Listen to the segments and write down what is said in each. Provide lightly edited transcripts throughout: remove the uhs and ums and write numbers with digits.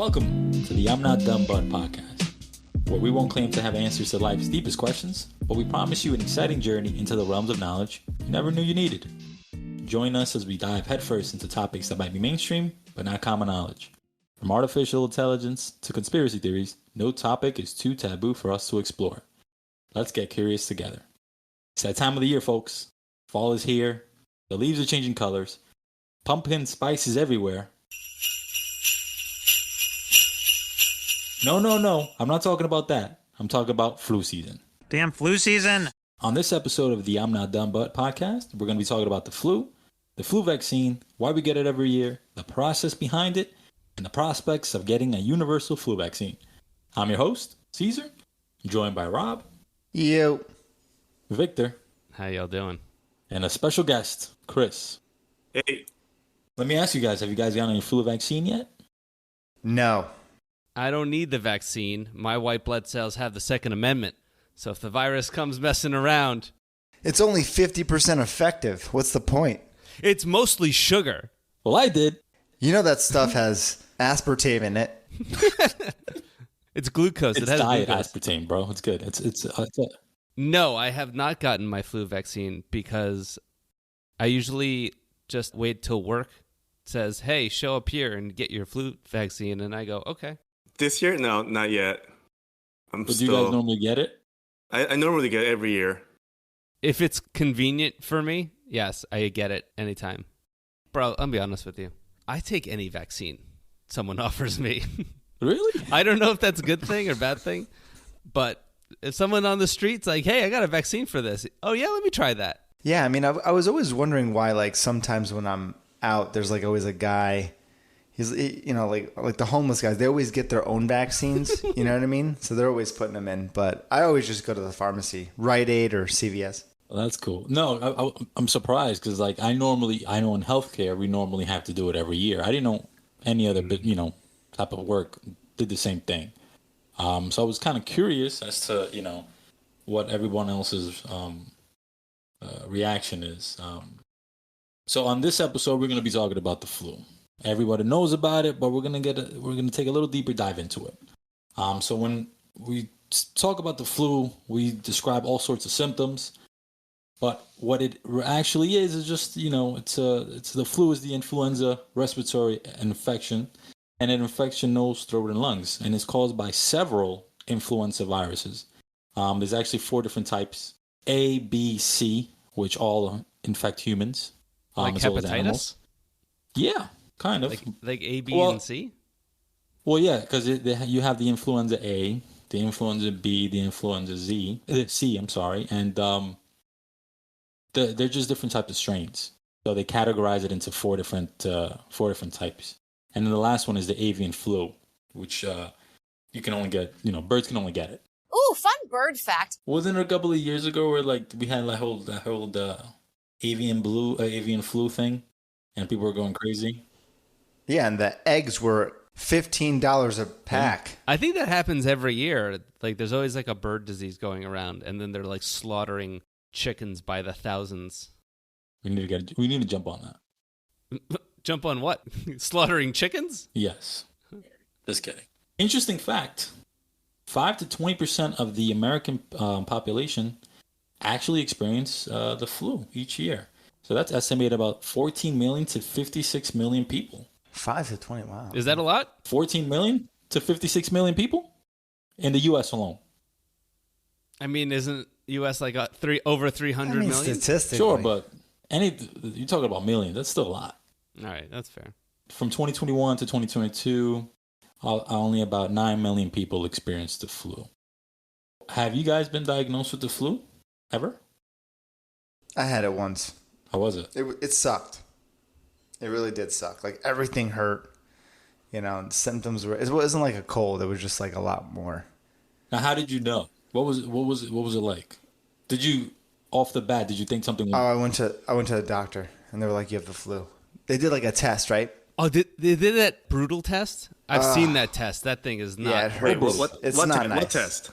Welcome to the I'm Not Dumb But podcast, where we won't claim to have answers to life's deepest questions, but we promise you an exciting journey into the realms of knowledge you never knew you needed. Join us as we dive headfirst into topics that might be mainstream, but not common knowledge. From artificial intelligence to conspiracy theories, no topic is too taboo for us to explore. Let's get curious together. It's that time of the year, folks. Fall is here. The leaves are changing colors. Pumpkin spice is everywhere. No. I'm not talking about that. I'm talking about flu season. Damn flu season. On this episode of the I'm Not Dumb But podcast, we're going to be talking about the flu vaccine, why we get it every year, the process behind it, and the prospects of getting a universal flu vaccine. I'm your host, Caesar. I'm joined by Rob. Yo. Victor. How y'all doing? And a special guest, Chris. Hey. Let me ask you guys, have you guys gotten any flu vaccine yet? No. I don't need the vaccine. My white blood cells have the Second Amendment. So if the virus comes messing around... It's only 50% effective. What's the point? It's mostly sugar. Well, I did. You know that stuff has aspartame in it. It's glucose. It's it has diet glucose. aspartame, bro. It's good. No, I have not gotten my flu vaccine because I usually just wait till work says, hey, show up here and get your flu vaccine. And I go, okay. This year? No, not yet. But do you guys normally get it? I normally get it every year. If it's convenient for me, yes, I get it anytime. Bro, I'll be honest with you. I take any vaccine someone offers me. Really? I don't know if that's a good thing or bad thing, but if someone on the street's like, hey, I got a vaccine for this. Oh, yeah, let me try that. Yeah, I mean, I was always wondering why, like, sometimes when I'm out, there's, like, always a guy... like the homeless guys, they always get their own vaccines. You know what I mean? So they're always putting them in. But I always just go to the pharmacy, Rite Aid or CVS. Well, that's cool. No, I'm surprised because, like, I know in healthcare, we normally have to do it every year. I didn't know any other, type of work did the same thing. So I was kind of curious as to, what everyone else's reaction is. So on this episode, we're going to be talking about the flu. Everybody knows about it, but we're gonna take a little deeper dive into it. So when we talk about the flu, we describe all sorts of symptoms, but what it actually is just it's the flu is the influenza respiratory infection, and it infects your nose, throat, and lungs, and it's caused by several influenza viruses. There's actually 4 different types: A, B, C, which all infect humans, like as well as hepatitis. animals. Yeah. Kind of. Like A, B, and C? Well, yeah, because you have the influenza A, the influenza B, the influenza C, I'm sorry, and they're just different types of strains. So they categorize it into 4 different types. And then the last one is the avian flu, which you can only get, birds can only get it. Ooh, fun bird fact. Wasn't it a couple of years ago where we had that whole avian flu thing, and people were going crazy? Yeah, and the eggs were $15 a pack. I think that happens every year. Like, there's always like a bird disease going around, and then they're like slaughtering chickens by the thousands. We need to jump on that. Jump on what? Slaughtering chickens? Yes. Just kidding. Interesting fact: 5 to 20% of the American population actually experience the flu each year. So that's estimated about 14 million to 56 million people. 5 to 20, wow. Is that a lot? 14 million to 56 million people in the U.S. alone. I mean, isn't U.S. like over 300 million? Statistically. Sure, but you're talking about millions. That's still a lot. All right, that's fair. From 2021 to 2022, only about 9 million people experienced the flu. Have you guys been diagnosed with the flu ever? I had it once. How was it? It sucked. It really did suck. Like, everything hurt. And symptoms were... It wasn't like a cold. It was just like a lot more. Now, how did you know? What was it like? Did you, off the bat, did you think something... Oh, I went to the doctor, and they were like, you have the flu. They did like a test, right? Oh, they did that brutal test? I've seen that test. That thing is not... Yeah, it hurt. It's not nice. What test?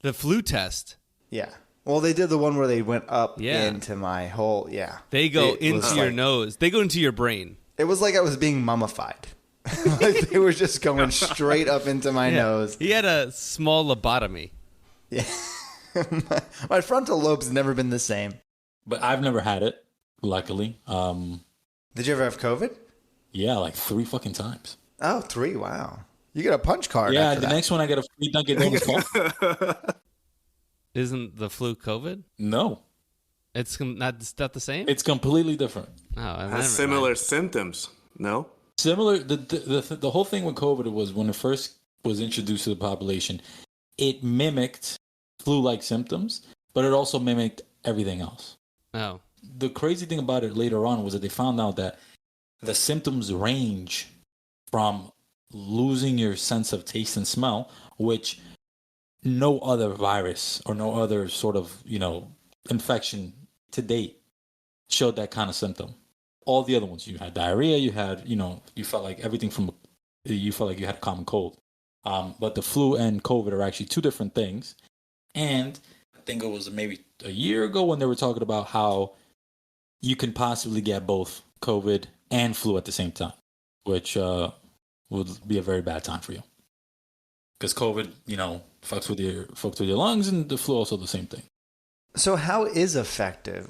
The flu test. Yeah. Well, they did the one where they went up into my whole, They go into your nose. They go into your brain. It was like I was being mummified. Like they were just going straight up into my nose. He had a small lobotomy. Yeah. My frontal lobe's never been the same. But I've never had it, luckily. Did you ever have COVID? Yeah, like 3 fucking times. Oh, 3. Wow. You get a punch card. Yeah, after the that. next one I get a free Dunkin' Donuts coffee. Isn't the flu COVID? No, It's not the same? it's completely different. Oh, never Has similar symptoms. No? Similar, the whole thing with COVID was when it first was introduced to the population, it mimicked flu-like symptoms, but it also mimicked everything else. Oh. The crazy thing about it later on was that they found out that the symptoms range from losing your sense of taste and smell, which no other virus or no other sort of, infection to date showed that kind of symptom. All the other ones, you had diarrhea, you had, you felt like you felt like you had a common cold. But the flu and COVID are actually 2 different things. And I think it was maybe a year ago when they were talking about how you can possibly get both COVID and flu at the same time, which would be a very bad time for you. Because COVID, fucks with your lungs, and the flu also the same thing. So how is effective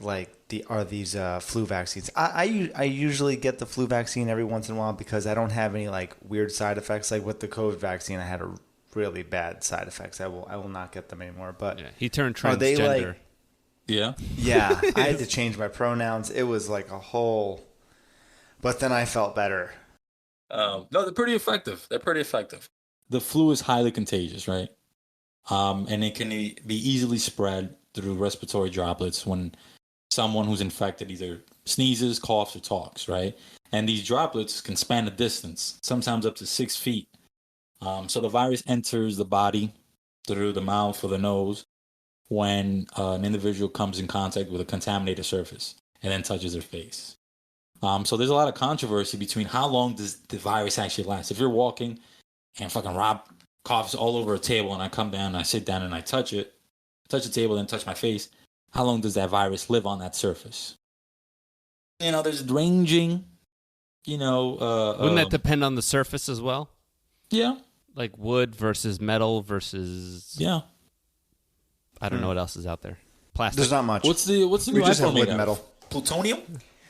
are these flu vaccines? I usually get the flu vaccine every once in a while because I don't have any weird side effects. Like with the COVID vaccine, I had a really bad side effects. I will not get them anymore. But Yeah, he turned transgender. are they Yeah. Yeah, I had to change my pronouns. It was like a whole. But then I felt better. No, they're pretty effective. The flu is highly contagious, right? And it can be easily spread through respiratory droplets when someone who's infected either sneezes, coughs, or talks, right? And these droplets can span a distance, sometimes up to 6 feet. So the virus enters the body through the mouth or the nose when an individual comes in contact with a contaminated surface and then touches their face. So there's a lot of controversy between how long does the virus actually last. If you're walking and fucking Rob coughs all over a table and I come down and I sit down and I touch the table and touch my face, how long does that virus live on that surface? There's ranging, Wouldn't that depend on the surface as well? Yeah. Like wood versus metal versus... Yeah. I don't know what else is out there. Plastic. There's not much. What's the We new just have iPhone wood made out metal. of? Plutonium?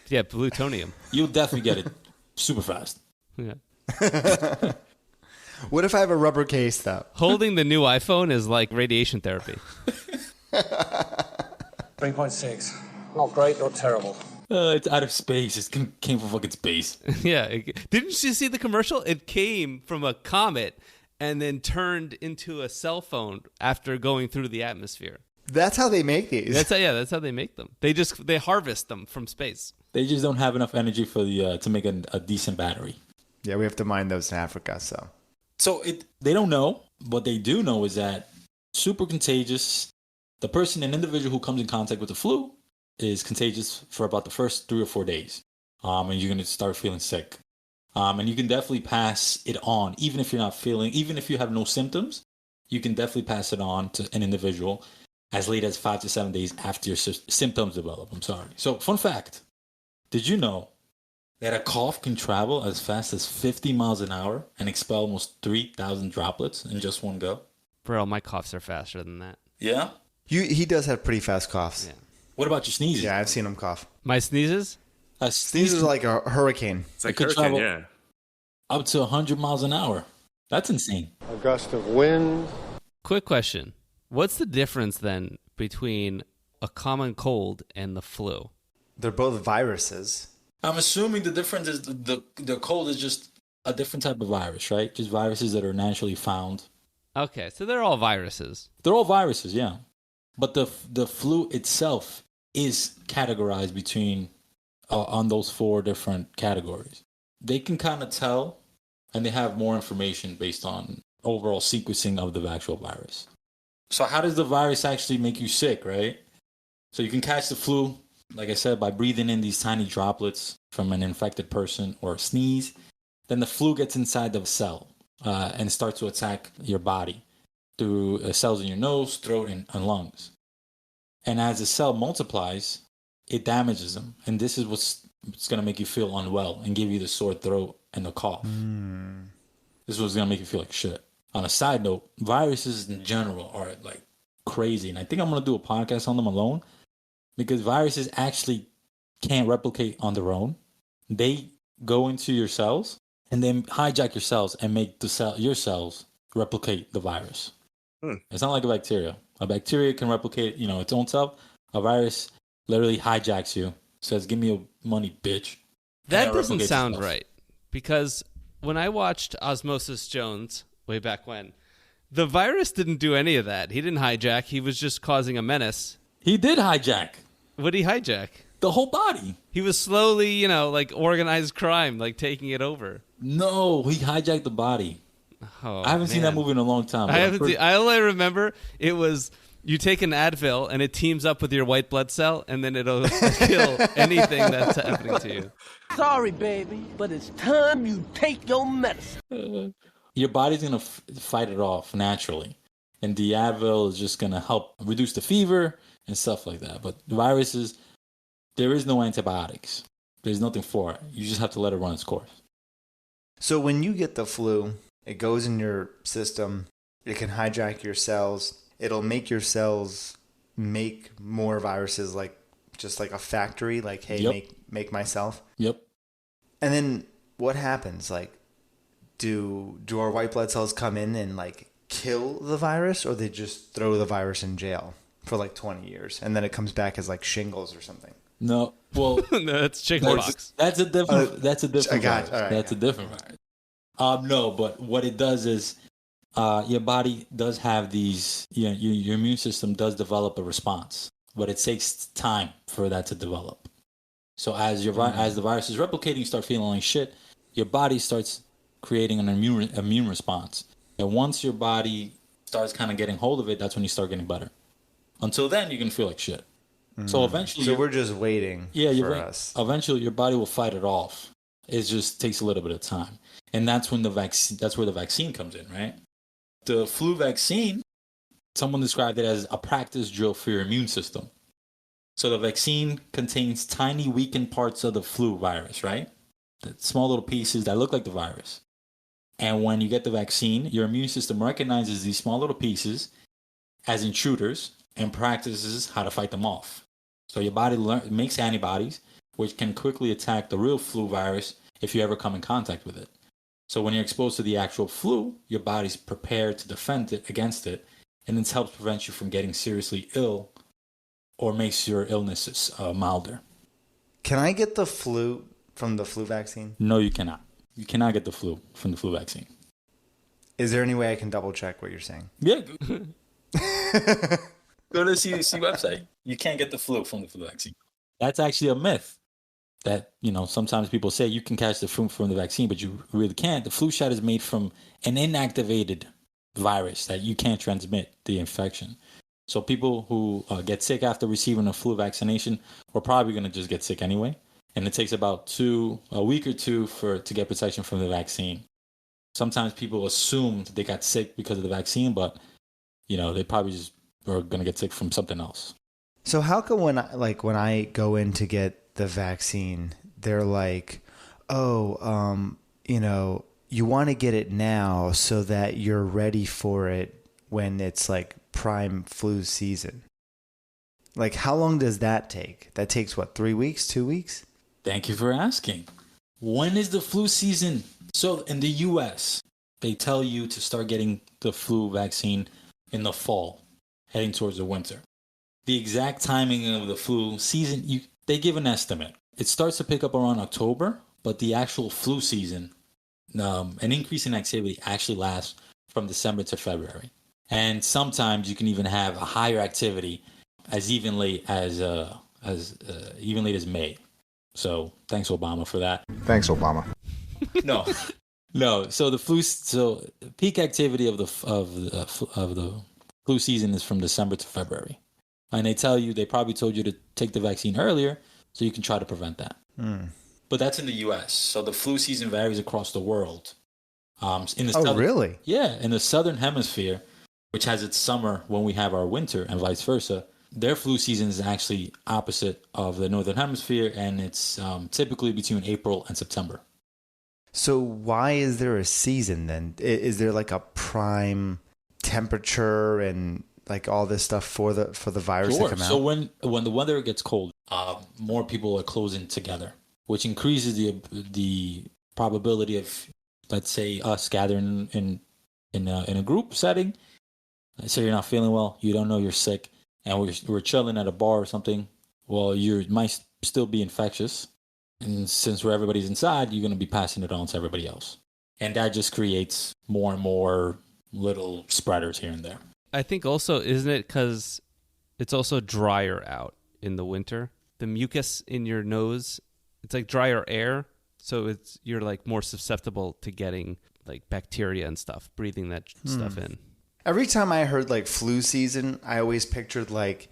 Yeah, plutonium. You'll definitely get it super fast. Yeah. What if I have a rubber case though? Holding the new iPhone is like radiation therapy. 3.6. Not great, not terrible. It's out of space. It came from fucking space. Yeah. Didn't you see the commercial? It came from a comet and then turned into a cell phone after going through the atmosphere. That's how they make these. That's how they make them. They harvest them from space. They just don't have enough energy for to make a decent battery. Yeah, we have to mine those in Africa. So They don't know. What they do know is that super contagious. An individual who comes in contact with the flu is contagious for about the first 3 or 4 days. And you're going to start feeling sick. And you can definitely pass it on, even if you have no symptoms, you can definitely pass it on to an individual as late as 5 to 7 days after your symptoms develop. I'm sorry. So, fun fact. Did you know that a cough can travel as fast as 50 miles an hour and expel almost 3,000 droplets in just one go? Bro, my coughs are faster than that. Yeah? he does have pretty fast coughs. Yeah. What about your sneezes? Yeah, I've seen him cough. My sneezes? A Sneeze is like a hurricane. It's like It could hurricane, travel- yeah. up to 100 miles an hour. That's insane. A gust of wind. Quick question. What's the difference then between a common cold and the flu? They're both viruses. I'm assuming the difference is the cold is just a different type of virus, right? Just viruses that are naturally found. Okay, so they're all viruses. They're all viruses, yeah. But the flu itself is categorized between on those 4 different categories. They can kind of tell, and they have more information based on overall sequencing of the actual virus. So how does the virus actually make you sick, right? So you can catch the flu, like I said, by breathing in these tiny droplets from an infected person or a sneeze. Then the flu gets inside the cell and starts to attack your body through cells in your nose, throat, and lungs. And as the cell multiplies, it damages them. And this is what's going to make you feel unwell and give you the sore throat and the cough. This was gonna make you feel like shit. On a side note, viruses in general are like crazy, and I think I'm gonna do a podcast on them alone because viruses actually can't replicate on their own. They go into your cells and then hijack your cells and make your cells replicate the virus. It's not like a bacteria. A bacteria can replicate, its own self. A virus literally hijacks you, says, "Give me your money, bitch." That doesn't sound right. Because when I watched Osmosis Jones way back when, the virus didn't do any of that. He didn't hijack. He was just causing a menace. He did hijack. What did he hijack? The whole body. He was slowly, like organized crime, like taking it over. No, he hijacked the body. Oh, I haven't seen that movie in a long time. All I remember, it was you take an Advil and it teams up with your white blood cell, and then it'll kill anything that's happening to you. Sorry, baby, but it's time you take your medicine. Your body's going to fight it off naturally. And the Advil is just going to help reduce the fever and stuff like that. But the viruses, there is no antibiotics. There's nothing for it. You just have to let it run its course. So when you get the flu, it goes in your system. It can hijack your cells. It'll make your cells make more viruses, like just like a factory. Like, hey, make myself. Yep. And then what happens? Like, do our white blood cells come in and like kill the virus, or they just throw the virus in jail for like 20 years, and then it comes back as like shingles or something? No, well, no, that's chickenpox. That's a different. That's a different. Virus. Right, that's a different virus. No, but what it does is, your body does have these. Your immune system does develop a response, but it takes time for that to develop. So as the virus is replicating, you start feeling like shit. Your body starts creating an immune response, and once your body starts kind of getting hold of it, that's when you start getting better. Until then, you can feel like shit. So eventually, we're just waiting. For us. Eventually, your body will fight it off. It just takes a little bit of time, and that's when that's where the vaccine comes in, right? The flu vaccine, someone described it as a practice drill for your immune system. So the vaccine contains tiny weakened parts of the flu virus, right? The small little pieces that look like the virus. And when you get the vaccine, your immune system recognizes these small little pieces as intruders and practices how to fight them off. So your body makes antibodies, which can quickly attack the real flu virus if you ever come in contact with it. So when you're exposed to the actual flu, your body's prepared to defend it against it, and this helps prevent you from getting seriously ill or makes your illnesses milder. Can I get the flu from the flu vaccine? No, you cannot. You cannot get the flu from the flu vaccine. Is there any way I can double check what you're saying? Yeah. Go to the CDC website. You can't get the flu from the flu vaccine. That's actually a myth that, sometimes people say you can catch the flu from the vaccine, but you really can't. The flu shot is made from an inactivated virus that you can't transmit the infection. So people who get sick after receiving a flu vaccination are probably going to just get sick anyway. And it takes about a week or two to get protection from the vaccine. Sometimes people assume that they got sick because of the vaccine, but, they probably just are going to get sick from something else. So how come when I go in to get the vaccine, they're like, you want to get it now so that you're ready for it when it's like prime flu season? Like, how long does that take? That takes what, 3 weeks, 2 weeks? Thank you for asking. When is the flu season? So in the U.S., they tell you to start getting the flu vaccine in the fall, heading towards the winter. The exact timing of the flu season, they give an estimate. It starts to pick up around October, but the actual flu season, an increase in activity actually lasts from December to February. And sometimes you can even have a higher activity as even late as May. So thanks, Obama, for that. Thanks, Obama. No. So the peak activity of the flu season is from December to February, and they probably told you to take the vaccine earlier so you can try to prevent that. But that's in the U.S. So the flu season varies across the world. Really? Yeah, in the southern hemisphere, which has its summer when we have our winter, and vice versa. Their flu season is actually opposite of the northern hemisphere, and it's typically between April and September. So why is there a season then? Is there like a prime temperature and like all this stuff for the virus to come out? So when the weather gets cold, more people are closing together, which increases the probability of, let's say, us gathering in a group setting. Let's say you're not feeling well, you don't know you're sick, and we're chilling at a bar or something. Well, you might still be infectious, and since everybody's inside, you're going to be passing it on to everybody else, and that just creates more and more little spreaders here and there. I think also, isn't it because it's also drier out in the winter? The mucus in your nose, it's like drier air, so you're like more susceptible to getting like bacteria and stuff, breathing that stuff in. Every time I heard like flu season, I always pictured like,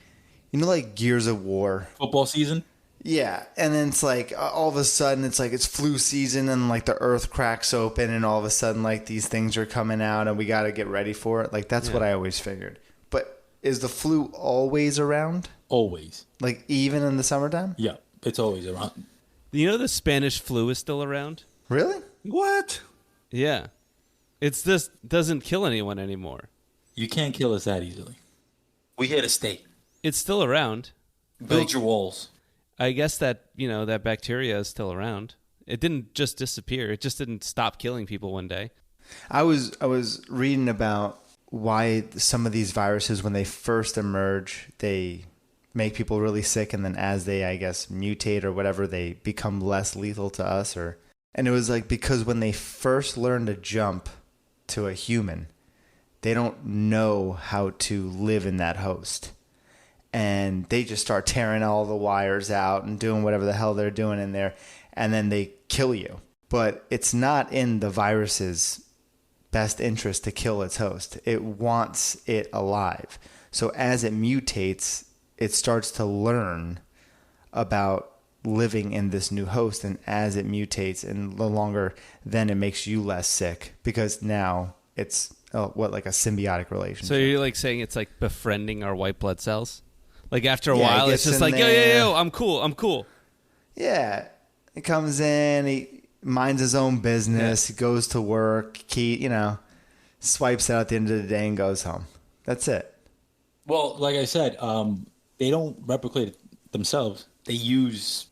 like Gears of War. Football season? Yeah, and then it's like all of a sudden it's like it's flu season and like the earth cracks open and all of a sudden like these things are coming out and we got to get ready for it. Like that's what I always figured. But is the flu always around? Always. Like even in the summertime? Yeah, it's always around. You know the Spanish flu is still around? Really? What? Yeah. It's just doesn't kill anyone anymore. You can't kill us that easily. We here to stay. It's still around. Build your walls. I guess that, that bacteria is still around. It didn't just disappear. It just didn't stop killing people one day. I was reading about why some of these viruses, when they first emerge, they make people really sick, and then as they, I guess, mutate or whatever, they become less lethal to us. And it was like because when they first learn to jump to a human, they don't know how to live in that host. And they just start tearing all the wires out and doing whatever the hell they're doing in there, and then they kill you. But it's not in the virus's best interest to kill its host. It wants it alive. So as it mutates, it starts to learn about living in this new host, and as it mutates and no longer, then it makes you less sick because now it's like a symbiotic relationship. So you're like saying it's like befriending our white blood cells? Like after a Yeah, while, it it's gets just in like, there. yo, I'm cool. Yeah, it comes in, he minds his own business, he goes to work, swipes out at the end of the day and goes home. That's it. Well, like I said, they don't replicate themselves. They use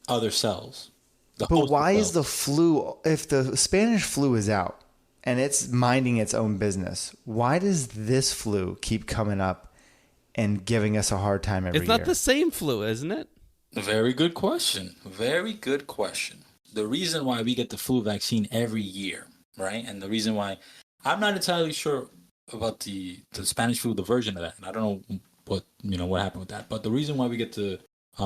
other cells. But why is the flu, if the Spanish flu is out and it's minding its own business, why does this flu keep coming up and giving us a hard time every year? It's not the same flu, isn't it? Very good question. Very good question. The reason why we get the flu vaccine every year, right? And the reason why I'm not entirely sure about the Spanish flu, the version of that. And I don't know what happened with that. But the reason why we get the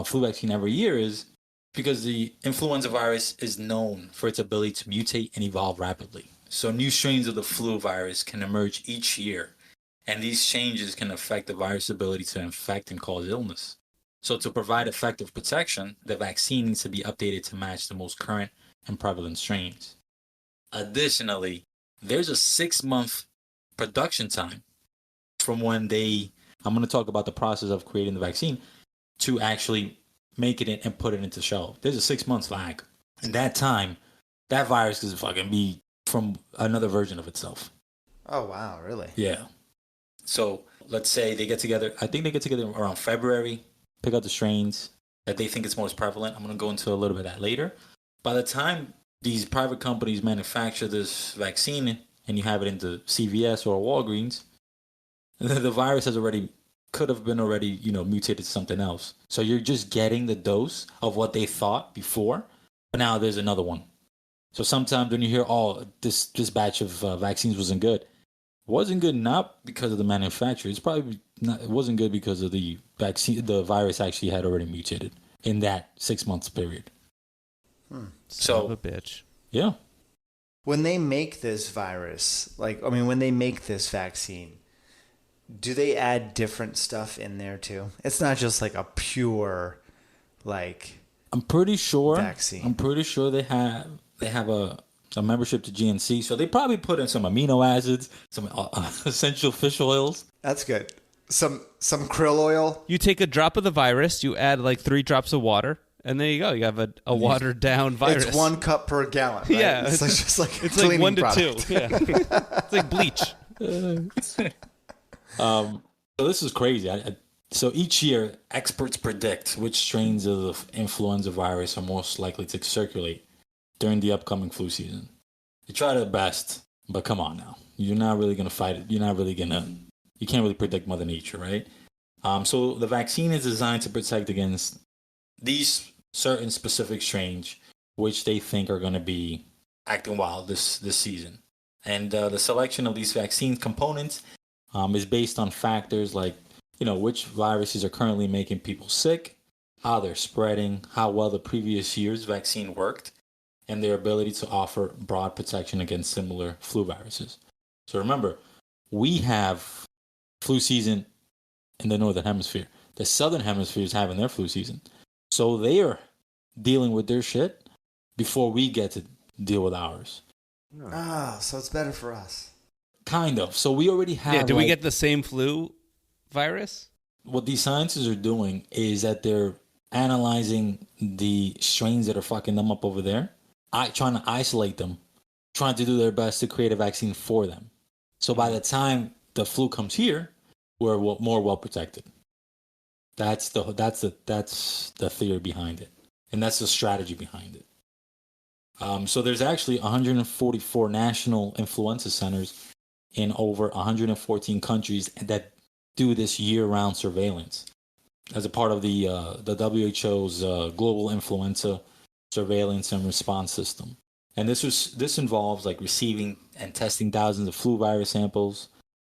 flu vaccine every year is because the influenza virus is known for its ability to mutate and evolve rapidly. So new strains of the flu virus can emerge each year. And these changes can affect the virus' ability to infect and cause illness. So to provide effective protection, the vaccine needs to be updated to match the most current and prevalent strains. Additionally, there's a 6-month production time from when I'm going to talk about the process of creating the vaccine, to actually make it and put it into shelf. There's a 6 months lag. In that time, that virus could fucking be from another version of itself. Oh, wow, really? Yeah. So let's say they get together. I think they get together around February, pick out the strains that they think is most prevalent. I'm going to go into a little bit of that later. By the time these private companies manufacture this vaccine and you have it into CVS or Walgreens, the virus could have been already, mutated to something else. So you're just getting the dose of what they thought before, but now there's another one. So sometimes when you hear, this batch of vaccines wasn't good, wasn't good not because of the manufacturer. It's probably not. It wasn't good because of the vaccine. The virus actually had already mutated in that 6 months period. Son of a bitch. Yeah. When they make this virus, when they make this vaccine, do they add different stuff in there too? It's not just like a pure, I'm pretty sure. vaccine. I'm pretty sure they have a membership to GNC, so they probably put in some amino acids, some essential fish oils. That's good. Some krill oil. You take a drop of the virus, you add like 3 drops of water, And there you go. You have a watered down virus. It's 1 cup per gallon. Right? Yeah, it's like, just like it's cleaning like 1 to product. 2. Yeah, it's like bleach. So this is crazy. So each year, experts predict which strains of the influenza virus are most likely to circulate during the upcoming flu season. They try their best, but come on now. You're not really going to fight it. You can't really predict Mother Nature, right? So the vaccine is designed to protect against these certain specific strains, which they think are going to be acting wild this season. And the selection of these vaccine components is based on factors like, which viruses are currently making people sick, how they're spreading, how well the previous year's vaccine worked, and their ability to offer broad protection against similar flu viruses. So remember, we have flu season in the Northern Hemisphere. The Southern Hemisphere is having their flu season. So they are dealing with their shit before we get to deal with ours. So it's better for us. Kind of. So we already have... Yeah, do we get the same flu virus? What these scientists are doing is that they're analyzing the strains that are fucking them up over there, trying to isolate them, trying to do their best to create a vaccine for them. So by the time the flu comes here, we're more well protected. That's the theory behind it, and that's the strategy behind it. So there's actually 144 national influenza centers in over 114 countries that do this year-round surveillance as a part of the WHO's global influenza surveillance and response system. And this involves like receiving and testing thousands of flu virus samples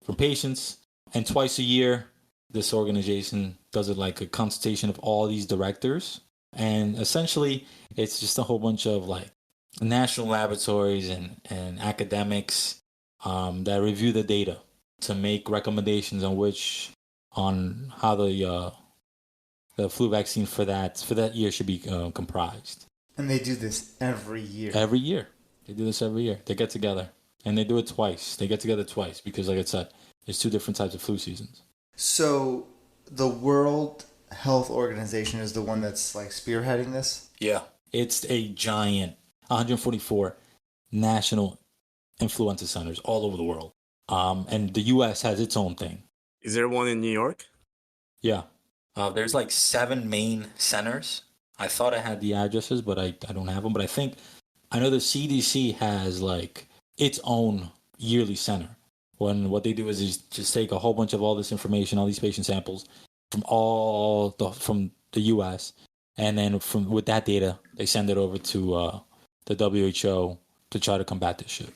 from patients, and twice a year this organization does it like a consultation of all these directors, and essentially it's just a whole bunch of like national laboratories and academics that review the data to make recommendations on how the flu vaccine for that year should be comprised. And they do this every year. Every year. They do this every year. They get together. And they do it twice. They get together twice because, like I said, there's 2 different types of flu seasons. So the World Health Organization is the one that's like spearheading this? Yeah. It's a giant 144 national influenza centers all over the world. And the U.S. has its own thing. Is there one in New York? Yeah. There's like 7 main centers. I thought I had the addresses, but I don't have them. But I know the CDC has like its own yearly center. When what they do is just take a whole bunch of all this information, all these patient samples from the U.S. and then with that data, they send it over to the WHO to try to combat this shit.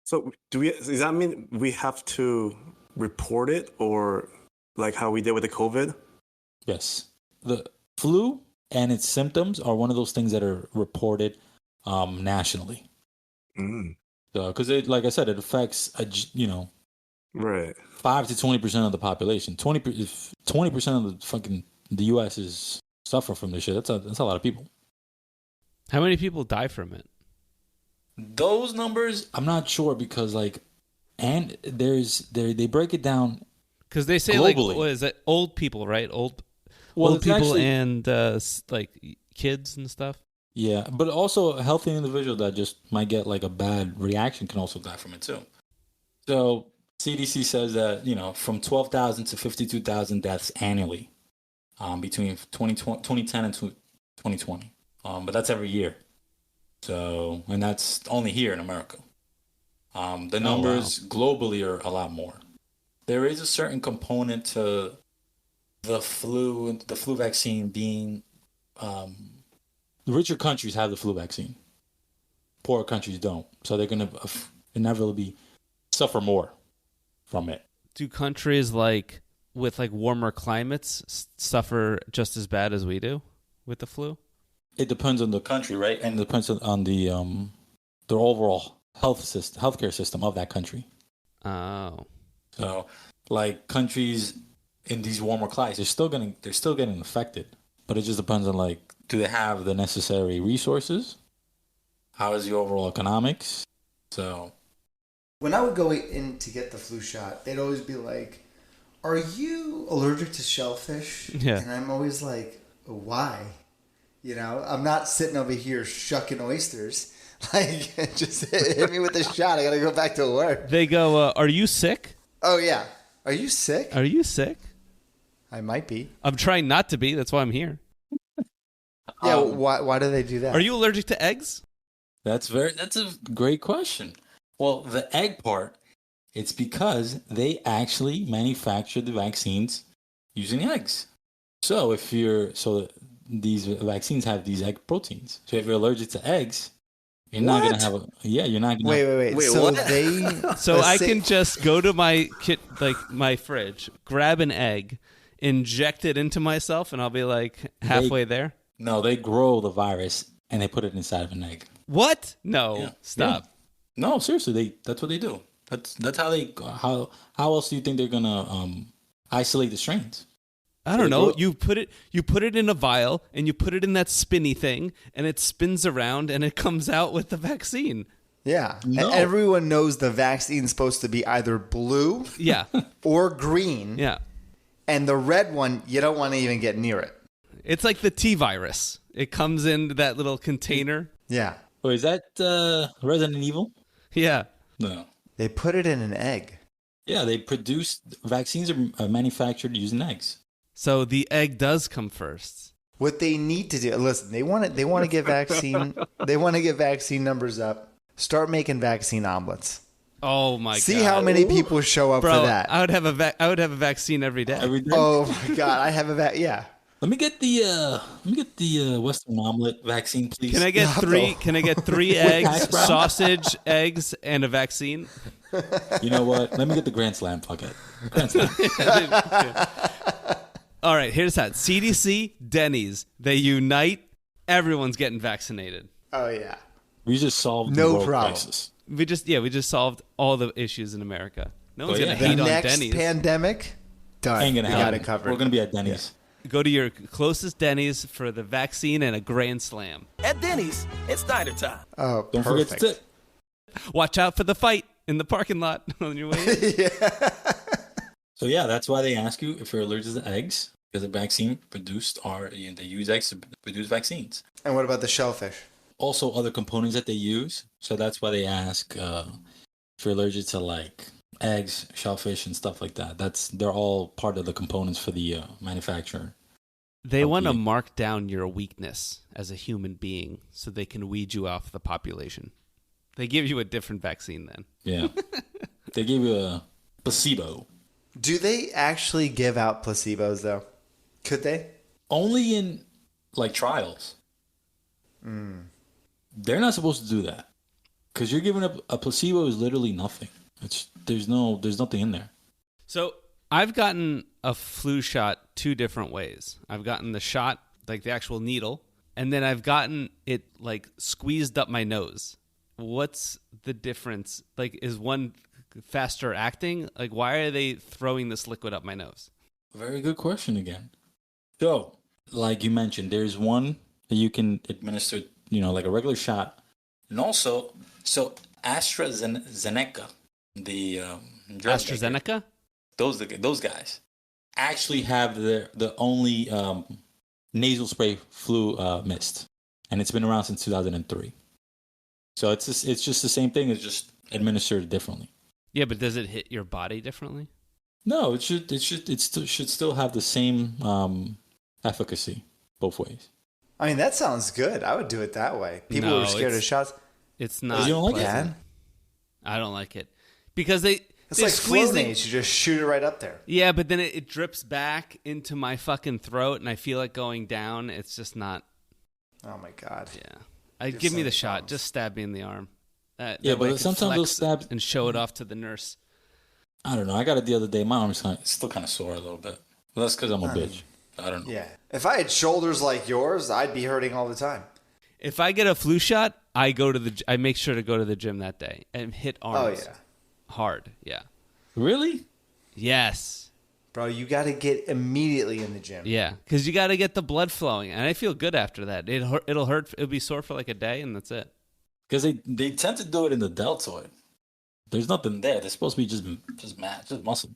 So does that mean we have to report it, or like how we did with the COVID? Yes. The flu and its symptoms are one of those things that are reported nationally. Because like I said, it affects, right, 5 to 20% of the population. 20% of the U.S. is suffer from this shit. That's a lot of people. How many people die from it? Those numbers, I'm not sure because they break it down. Because they say globally. like, what is it? Old people, right? Old Well, people actually, and like kids and stuff. Yeah, but also a healthy individual that just might get like a bad reaction can also die from it too. So CDC says that, from 12,000 to 52,000 deaths annually between 2010 and 2020. But that's every year. So, and that's only here in America. The numbers globally are a lot more. There is a certain component to the flu vaccine being... the richer countries have the flu vaccine. Poorer countries don't. So they're going to inevitably suffer more from it. Do countries with warmer climates suffer just as bad as we do with the flu? It depends on the country, right? And it depends on the their overall healthcare system of that country. Oh. So, like countries in these warmer climates, they're still getting affected. But it just depends on do they have the necessary resources? How is the overall economics? So, when I would go in to get the flu shot, they'd always be like, "Are you allergic to shellfish?" Yeah. And I'm always like, "Why?" You know, I'm not sitting over here shucking oysters. Like, just hit me with a shot. I got to go back to work. They go, are you sick? Oh, yeah. Are you sick? Are you sick? I might be. I'm trying not to be. That's why I'm here. Yeah, why do they do that? Are you allergic to eggs? That's a great question. Well, the egg part, it's because they actually manufacture the vaccines using eggs. So these vaccines have these egg proteins. So if you're allergic to eggs, you're not gonna have you're not gonna Wait. So what? So I can just go to my my fridge, grab an egg, inject it into myself, and I'll be like halfway there. No, they grow the virus and they put it inside of an egg. What? No, Yeah. stop. Yeah. No, seriously, that's what they do. That's how else do you think they're gonna isolate the strains? I don't know. You put it in a vial and you put it in that spinny thing and it spins around and it comes out with the vaccine. Yeah. No. And everyone knows the vaccine's supposed to be either blue Yeah. or green. Yeah. And the red one, you don't want to even get near it. It's like the T virus. It comes in that little container. Yeah. Oh, is that Resident Evil? Yeah. No. They put it in an egg. Yeah, they produce vaccines are manufactured using eggs. So the egg does come first. What they need to do, listen, they want to get vaccine numbers up. Start making vaccine omelets. Oh my god. See how many people show up Bro, for that. I would have a vaccine every day. Every day. Oh my god, I have a yeah. Let me get the Western omelet vaccine, please. Can I get three? Can I get 3 eggs, hash brown? sausage, eggs, and a vaccine? You know what? Let me get the Grand Slam. Fuck it. Grand Slam. All right, here's that. CDC, Denny's, they unite. Everyone's getting vaccinated. Oh yeah. We just solved No the world problem. crisis. We just solved all the issues in America. No one's Oh, gonna yeah. hate The on next Denny's. pandemic, done. Ain't gonna We got happen. it covered. We're gonna be at Denny's. Go to your closest Denny's for the vaccine and a grand slam. At Denny's, it's diner time. Oh, Don't perfect. forget to tip. Watch out for the fight in the parking lot on your way in. So yeah, that's why they ask you if you're allergic to eggs, because the vaccine produced they use eggs to produce vaccines. And what about the shellfish? Also, other components that they use. So that's why they ask if you're allergic to like eggs, shellfish, and stuff like that. They're all part of the components for the manufacturer. They want to Okay. mark down your weakness as a human being so they can weed you off the population. They give you a different vaccine then. Yeah, they give you a placebo. Do they actually give out placebos though? Could they? Only in like trials. They're not supposed to do that because you're giving up a placebo is literally nothing. There's nothing in there. So I've gotten a flu shot 2 different ways. I've gotten the shot, like the actual needle, and then I've gotten it like squeezed up my nose. What's the difference? Like, is one faster acting? Like, why are they throwing this liquid up my nose? Very good question again. So, like you mentioned, there's one that you can administer, like a regular shot, and also, so AstraZeneca, the drug maker, AstraZeneca? those guys actually have the only nasal spray flu mist, and it's been around since 2003. So it's just the same thing. It's just administered differently. Yeah, but does it hit your body differently? No, it should still have the same efficacy both ways. I mean, that sounds good. I would do it that way. People No, are scared of shots. It's not. You don't like it? pleasant. I don't like it because they It's they like squeeze Flonase. it. You just shoot it right up there. Yeah, but then it drips back into my fucking throat, and I feel it going down. It's just not. Oh my god. Yeah, give Give me the some shot. problems. Just stab me in the arm. Yeah, That way but I can sometimes they'll flex stab- and show it off to the nurse. I don't know. I got it the other day. My arm's it's still kind of sore a little bit. But that's because I'm a bitch. I don't know. Yeah. If I had shoulders like yours, I'd be hurting all the time. If I get a flu shot, I make sure to go to the gym that day and hit Oh arms yeah. hard. Yeah. Really? Yes. Bro, you got to get immediately in the gym. Yeah, because you got to get the blood flowing, and I feel good after that. It'll hurt. It'll be sore for like a day, and that's it. Because they tend to do it in the deltoid. There's nothing there. They're supposed to be just muscle.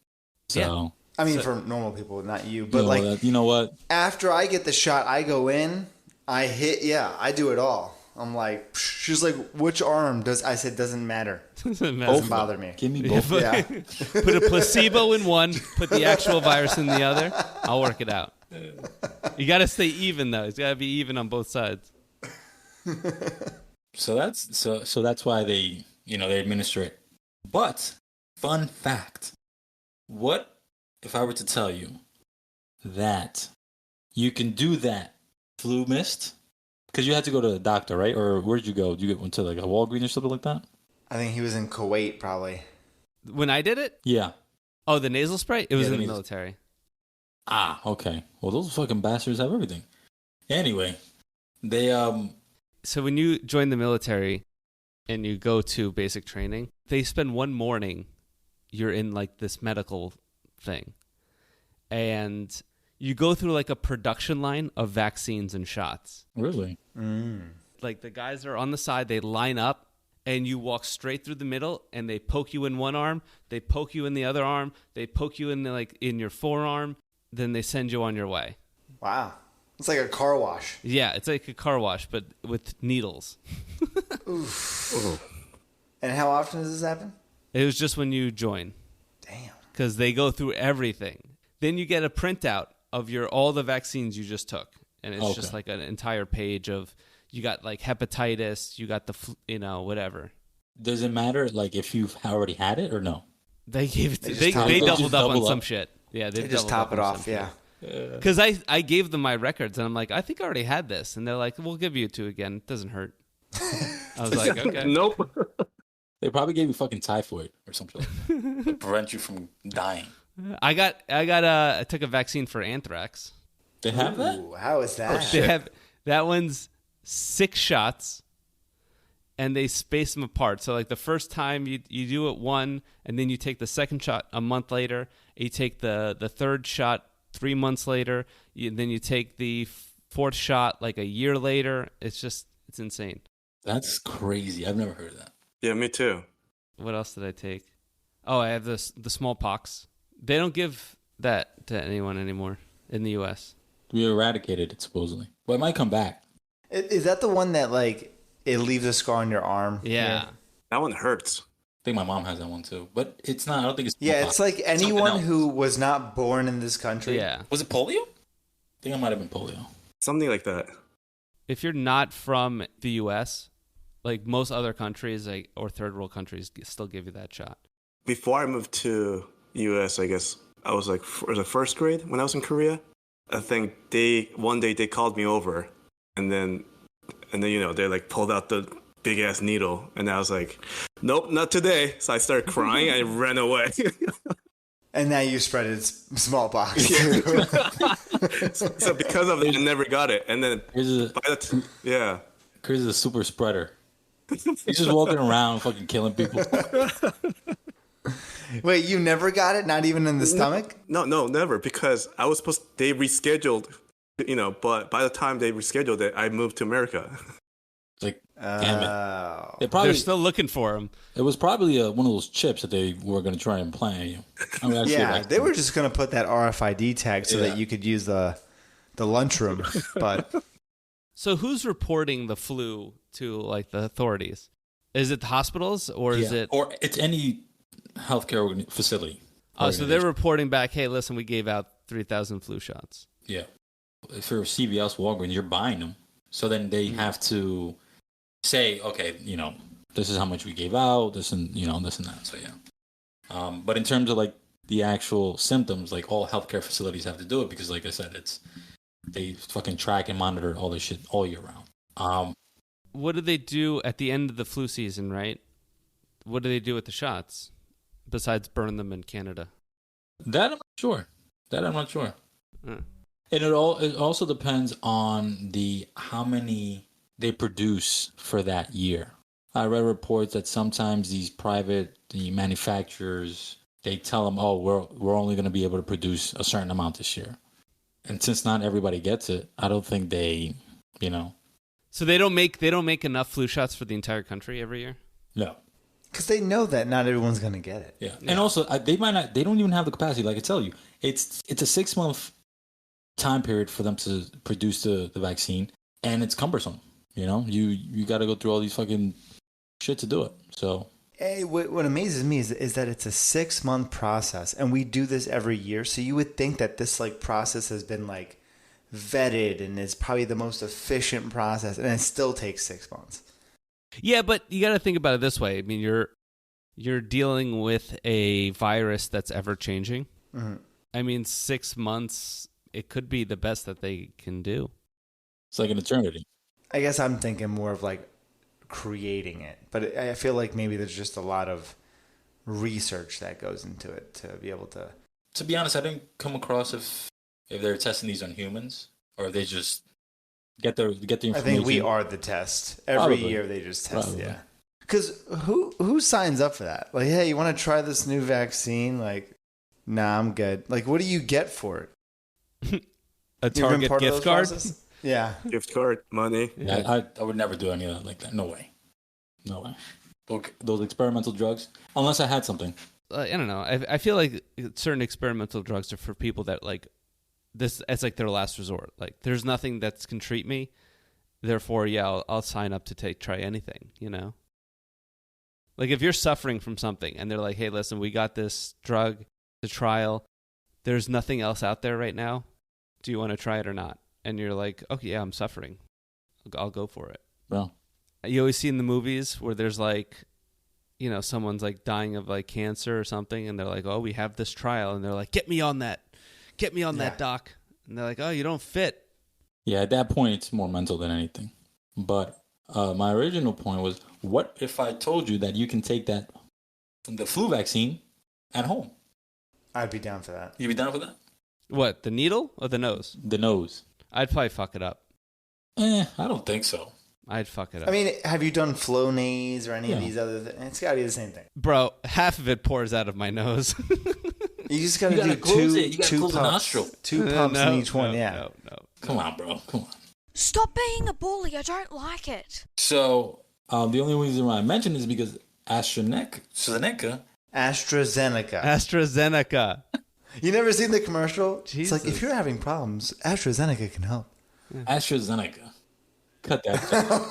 So, Yeah. I mean, for normal people, not you. But like, you know what? after I get the shot, I go in I do it all. I'm like, she's like, which arm does, I said, doesn't matter. Doesn't matter. Doesn't bother me. Give me both. Yeah. Put a placebo in one, put the actual virus in the other. I'll work it out. You got to stay even, though. It's got to be even on both sides. So that's why they administer it. But fun fact, what if I were to tell you that you can do that flu mist? Because you had to go to the doctor, right? Or where did you go? Did you went to like a Walgreens or something like that? I think he was in Kuwait, probably. When I did it? Yeah. Oh, the nasal spray? It was Yeah, in the nasal- military. Ah, okay. Well, those fucking bastards have everything. Anyway, they So when you join the military and you go to basic training, they spend one morning, you're in like this medical thing. And you go through like a production line of vaccines and shots. really. Like the guys are on the side, they line up, and you walk straight through the middle, and they poke you in one arm, they poke you in the other arm, they poke you in in your forearm, then they send you on your way. Wow. It's like a car wash. Yeah, it's like a car wash, but with needles. And how often does this happen? It was just when you join, Damn. because they go through everything. Then you get a printout of all the vaccines you just took, and it's just like an entire page of, you got like hepatitis, you got the whatever. Does it matter like if you've already had it or no? They gave it. just They top it off. doubled up on Double some up. shit. Yeah, They just top it off, yeah. Because I gave them my records, and I'm like, I think I already had this, and they're like, we'll give you two again. It doesn't hurt. I was like, okay. Nope. They probably gave you fucking typhoid or something to prevent you from dying. I took a vaccine for anthrax. They have that? Ooh, how is that? They have that one's 6 shots, and they space them apart. So like the first time you do it one, and then you take the second shot a month later. You take the third shot 3 months later. Then you take the fourth shot like a year later. It's insane. That's crazy. I've never heard of that. Yeah, me too. What else did I take? Oh, I have the smallpox. They don't give that to anyone anymore in the U.S. We eradicated it supposedly. Well, it might come back. Is that the one that, like, it leaves a scar on your arm? Yeah. That one hurts. I think my mom has that one too, but it's not. I don't think it's. Yeah, smallpox. it's like Something anyone else. who was not born in this country. Yeah. Was it polio? I think it might have been polio. Something like that. If you're not from the U.S., like most other countries, like or third world countries, still give you that shot. Before I moved to US, I guess I was like was it first grade when I was in Korea. I think one day they called me over, and then they like pulled out the big ass needle, and I was like, nope, not today. So I started crying. I ran away. And now you spread it smallpox. So because of that, I never got it. And then yeah. Chris is a super spreader. He's just walking around fucking killing people. Wait, you never got it? Not even in the stomach? No, never. Because I was they rescheduled, but by the time they rescheduled it, I moved to America. Like, damn it. They're still looking for him. It was probably one of those chips that they were going to try and implant in you. I mean, Yeah, they were just going to put that RFID tag so that you could use the lunchroom. But So who's reporting the flu to like the authorities? Is it the hospitals or is it? Or it's any healthcare facility. Oh, so they're reporting back. Hey, listen, we gave out 3,000 flu shots. Yeah. If you're CVS, Walgreens, you're buying them. So then they have to say, okay, this is how much we gave out, this and this and that. So yeah. But in terms of like the actual symptoms, like all healthcare facilities have to do it because, like I said, they fucking track and monitor all this shit all year round. What do they do at the end of the flu season, right? What do they do with the shots besides burn them in Canada? That I'm not sure. And it also depends on how many they produce for that year. I read reports that sometimes the manufacturers, they tell them, oh, we're only going to be able to produce a certain amount this year. And since not everybody gets it, I don't think they, So they don't make enough flu shots for the entire country every year? No. because they know that not everyone's going to get it. Yeah. And also, they don't even have the capacity. Like I tell you, it's a 6-month time period for them to produce the vaccine. and it's cumbersome. You got to go through all these fucking shit to do it. So Hey, what amazes me is that it's a 6-month process, and we do this every year. So you would think that this like process has been like vetted and is probably the most efficient process, and it still takes 6 months. Yeah, but you got to think about it this way. I mean, you're dealing with a virus that's ever changing. Mm-hmm. I mean, 6 months, it could be the best that they can do. it's like an eternity. I guess I'm thinking more of like creating it, but I feel like maybe there's just a lot of research that goes into it to be able to. To be honest, I didn't come across if they're testing these on humans or if they just get the information. I think we are the test. Every Probably. year they just test. Probably. Yeah. Because who signs up for that? Like, hey, you want to try this new vaccine? Like, nah, I'm good. Like, what do you get for it? A Target gift card? Yeah. Gift card, money. Yeah, I would never do any of that like that. No way. Those experimental drugs, unless I had something. I don't know. I feel like certain experimental drugs are for people that like this. It's like their last resort. Like, there's nothing that can treat me. Therefore, yeah, I'll sign up to try anything. Like if you're suffering from something and they're like, hey, listen, we got this drug, the trial. There's nothing else out there right now. Do you want to try it or not? And you're like, okay, yeah, I'm suffering. I'll go for it. Well, You always see in the movies where there's like, someone's like dying of like cancer or something, and they're like, oh, we have this trial, and they're like, get me on that, doc. And they're like, oh, you don't fit. yeah, at that point, it's more mental than anything. But my original point was, what if I told you that you can take the flu vaccine at home? I'd be down for that. You'd be down for that? What, the needle or the nose? The nose. I'd probably fuck it up. I don't think so. I'd fuck it up. I mean, have you done Flonase or any of Yeah. these other things? It's got to be the same thing. Bro, half of it pours out of my nose. You just got to You gotta do close two, it. You gotta two close the pumps. nostril. 2 pumps in each one, no, yeah. No. Come on, bro. Come on. Stop being a bully. I don't like it. So the only reason why I mentioned is because AstraZeneca. AstraZeneca. You never seen the commercial? Jesus. It's like, if you're having problems, AstraZeneca can help. AstraZeneca. Cut that.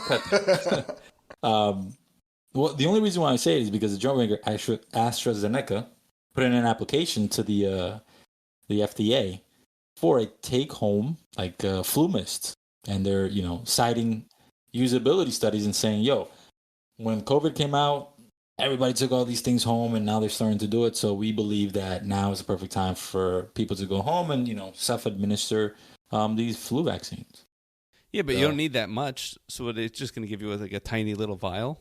Cut that. Well, the only reason why I say it is because the drug maker AstraZeneca put in an application to the FDA for a take-home flu mist, and they're citing usability studies and saying, yo, when COVID came out, everybody took all these things home, and now they're starting to do it. So we believe that now is the perfect time for people to go home and self-administer these flu vaccines. Yeah, but you don't need that much. So it's just going to give you like a tiny little vial.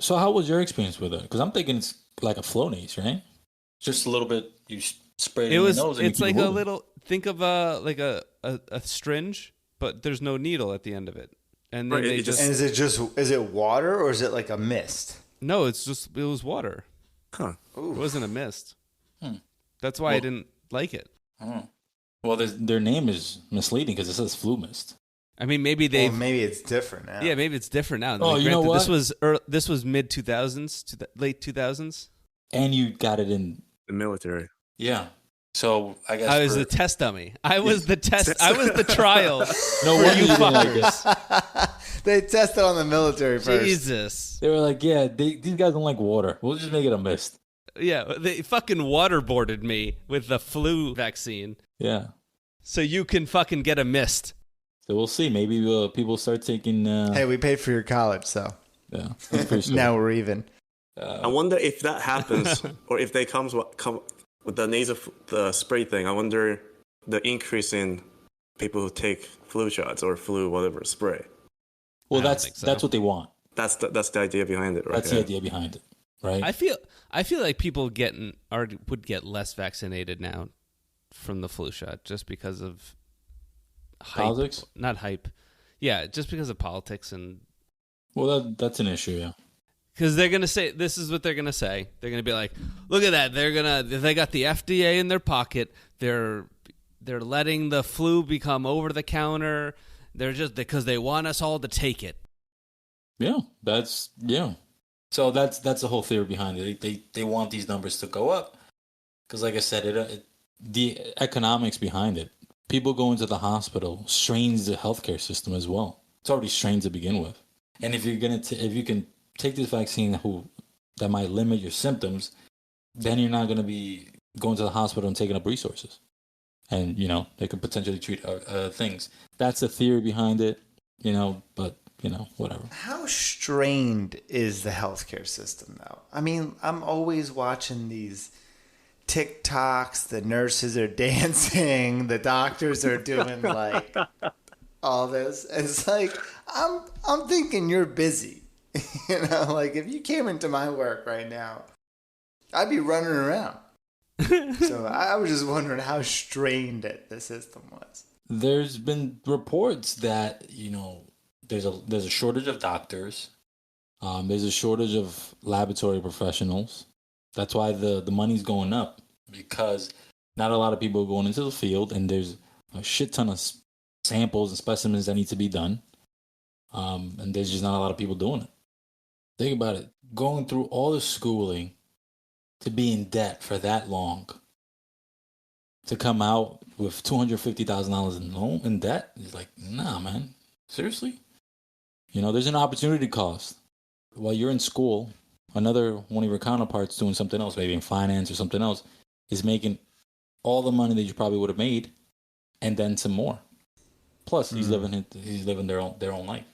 So how was your experience with it? Because I'm thinking it's like a Flonase, right? Just a little bit. You spray it in your nose. And It's you keep like a moving. little. Think of a syringe, but there's no needle at the end of it. And then Right, they it just. And is it water or is it like a mist? No, it was water. Huh. It wasn't a mist. Hmm. That's why I didn't like it. Oh. Well, their name is misleading because it says flu mist. I mean, maybe they. Maybe it's different now. Yeah, maybe it's different now. Oh, you know Granted, what? This was mid 2000s to the late 2000s. And you got it in. The military. Yeah. So I guess I was for- the test dummy. I was the test. I was the trial. No for wonder you you didn't like fuckers. They tested on the military first. Jesus. They were like, yeah, these guys don't like water. We'll just make it a mist. Yeah, they fucking waterboarded me with the flu vaccine, Yeah. so you can fucking get a mist. So we'll see. Maybe people start taking. Hey, we paid for your college, so Yeah. That's pretty sure. now we're even. I wonder if that happens, or if they come with the spray thing. I wonder the increase in people who take flu shots or flu whatever spray. Well, I don't that's think so. that's what they want. That's the idea behind it, right? That's the idea behind it, right? I feel like people would get less vaccinated now from the flu shot just because of hype. Politics? Not hype. Yeah, just because of politics and Well, that's an issue. Yeah. because they're gonna say this is what they're gonna say. They're gonna be like, look at that. They got the FDA in their pocket. They're letting the flu become over the counter. They're just because they want us all to take it. Yeah. So that's the whole theory behind it. They want these numbers to go up because, like I said, the economics behind it. People going to the hospital strains the healthcare system as well. it's already strained to begin with. And if if you can take this vaccine that might limit your symptoms, then you're not going to be going to the hospital and taking up resources. And, they could potentially treat things. That's the theory behind it, but, whatever. How strained is the healthcare system, though? I mean, I'm always watching these TikToks. The nurses are dancing. The doctors are doing, like, all this. It's like, I'm thinking you're busy. Like, if you came into my work right now, I'd be running around. So I was just wondering how strained the system was. There's been reports that, there's a shortage of doctors. There's a shortage of laboratory professionals. That's why the money's going up, because not a lot of people are going into the field, and there's a shit ton of samples and specimens that need to be done. And there's just not a lot of people doing it. Think about it. Going through all the schooling to be in debt for that long, to come out with $250,000 in debt, is like, nah, man. Seriously? There's an opportunity cost. While you're in school, another one of your counterparts doing something else, maybe in finance or something else, is making all the money that you probably would have made, and then some more. Plus, he's living their own life.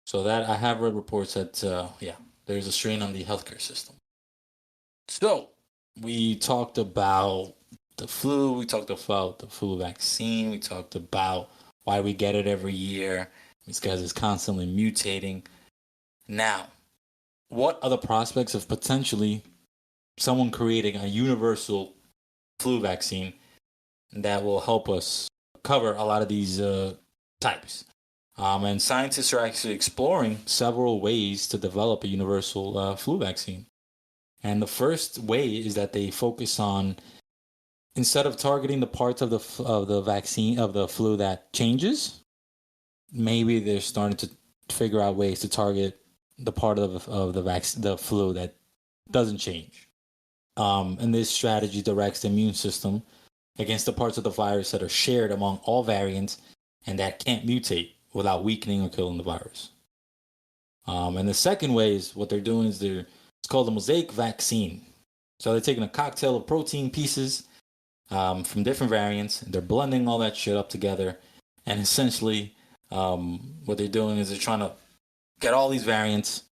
So that I have read reports that there's a strain on the healthcare system. So we talked about the flu. We talked about the flu vaccine. We talked about why we get it every year. It's because it's constantly mutating. Now, what are the prospects of potentially someone creating a universal flu vaccine that will help us cover a lot of these types? And scientists are actually exploring several ways to develop a universal flu vaccine. And the first way is that they focus on, instead of targeting the parts of the vaccine of the flu that changes, maybe they're starting to figure out ways to target the part of the flu that doesn't change. And this strategy directs the immune system against the parts of the virus that are shared among all variants and that can't mutate without weakening or killing the virus. And the second way is what they're doing is it's called a mosaic vaccine. So they're taking a cocktail of protein pieces from different variants, and they're blending all that shit up together. And essentially, what they're doing is they're trying to get all these variants,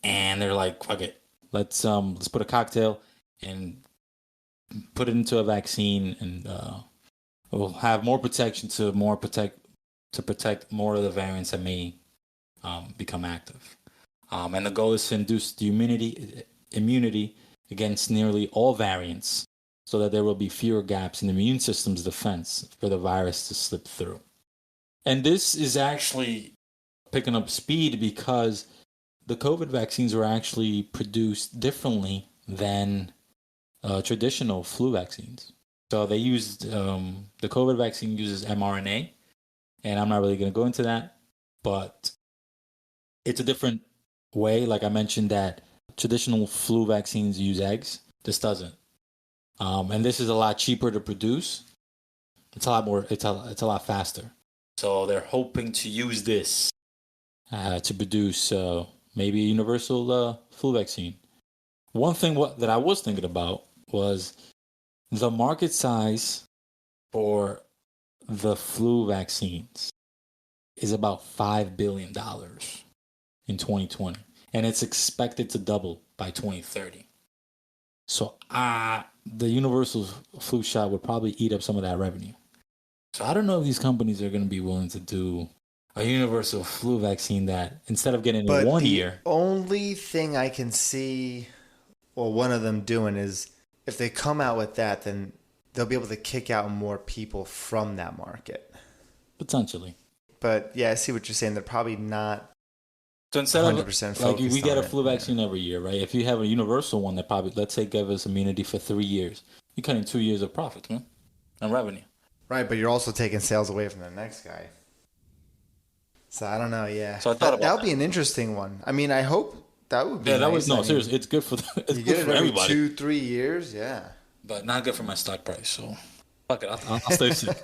and they're like, fuck it, let's put a cocktail and put it into a vaccine, and we'll have more protection to protect more of the variants that may become active. And the goal is to induce the immunity against nearly all variants, so that there will be fewer gaps in the immune system's defense for the virus to slip through. And this is actually picking up speed because the COVID vaccines were actually produced differently than traditional flu vaccines. So they used, the COVID vaccine uses mRNA, and I'm not really going to go into that, but it's a different way. Like I mentioned, that traditional flu vaccines use eggs. This doesn't. And this is a lot cheaper to produce. It's a lot faster. So they're hoping to use this to produce maybe a universal flu vaccine. One thing that I was thinking about was the market size for the flu vaccines is about $5 billion in 2020. And it's expected to double by 2030. So the universal flu shot would probably eat up some of that revenue. So I don't know if these companies are going to be willing to do a universal flu vaccine that, instead of getting it in 1 year. The only thing I can see, one of them doing is, if they come out with that, then they'll be able to kick out more people from that market. Potentially. But yeah, I see what you're saying. They're probably not. So instead 100% of, like, we get a flu it, vaccine every year, right? If you have a universal one that probably, let's say, give us immunity for 3 years, you're cutting 2 years of profit, man, and revenue. Right, but you're also taking sales away from the next guy. So I don't know, yeah. So I thought that would be an interesting one. I mean, I hope that would be that nice. was, no, seriously, it's good for it's you good get it for every everybody. 2-3 years, yeah. But not good for my stock price, so fuck it, I'll stay sick.